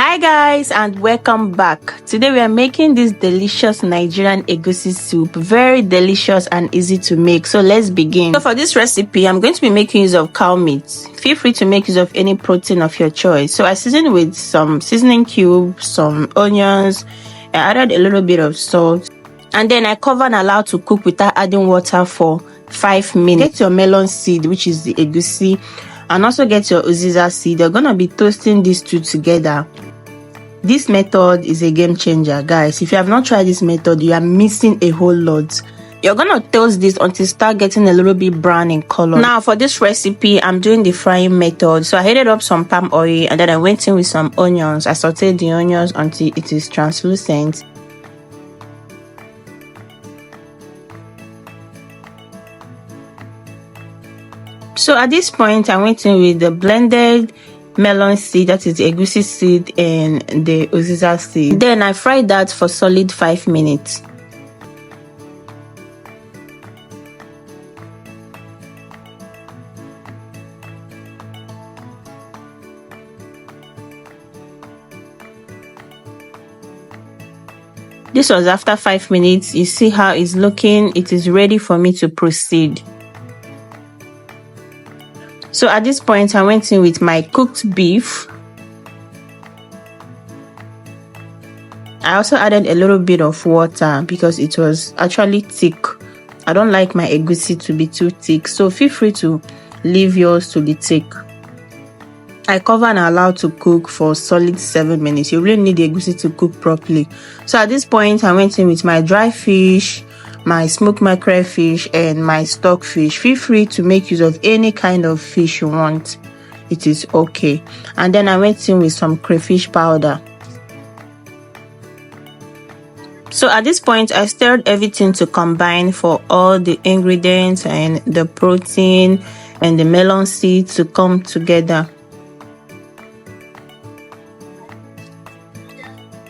Hi guys, and welcome back. Today we are making this delicious Nigerian egusi soup. Very delicious and easy to make. So let's begin. So for this recipe, I'm going to be making use of cow meat. Feel free to make use of any protein of your choice. So I seasoned with some seasoning cubes, some onions. I added a little bit of salt, and then I cover and allow to cook without adding water for 5 minutes. Get your melon seed, which is the egusi, and also get your Uziza seed. You're gonna be toasting these two together. This method is a game changer, guys. If you have not tried this method, you are missing a whole lot. You're gonna toast this until it start getting a little bit brown in color. Now for this recipe, I'm doing the frying method. So I heated up some palm oil, and then I went in with some onions. I sauteed the onions until it is translucent. So at this point, I went in with the blended melon seed, that is the egusi seed, and the Uziza seed. Then I fried that for solid 5 minutes. This was after 5 minutes. You see how it's looking. It is ready for me to proceed. So at this point, I went in with my cooked beef. I also added a little bit of water because it was actually thick. I don't like my egusi to be too thick, so feel free to leave yours to be thick. I cover and allow to cook for solid 7 minutes. You really need the egusi to cook properly. So at this point, I went in with my dry fish, my smoked mackerel fish, and my stock fish. Feel free to make use of any kind of fish you want. It is okay. And then I went in with some crayfish powder. So at this point, I stirred everything to combine for all the ingredients and the protein and the melon seeds to come together.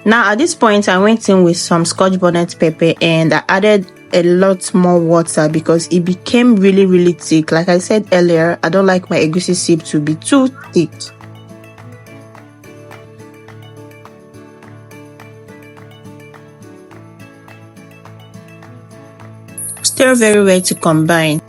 Now at this point, I went in with some Scotch bonnet pepper, and I added a lot more water because it became really thick. Like I said earlier, I don't like my egusi soup to be too thick. Stir very well to combine,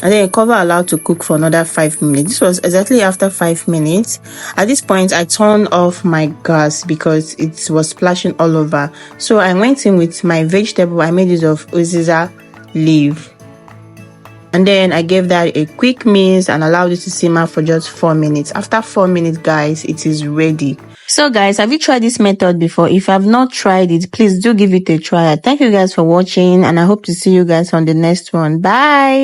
and then cover, allow to cook for another 5 minutes. This was exactly after 5 minutes. At this point, I turned off my gas because it was splashing all over. So I went in with my vegetable. I made use of Uziza leaf, and then I gave that a quick mix and allowed it to simmer for just 4 minutes. After 4 minutes, guys, it is ready. So guys, have you tried this method before? If you have not tried it, please do give it a try. Thank you guys for watching, and I hope to see you guys on the next one. Bye.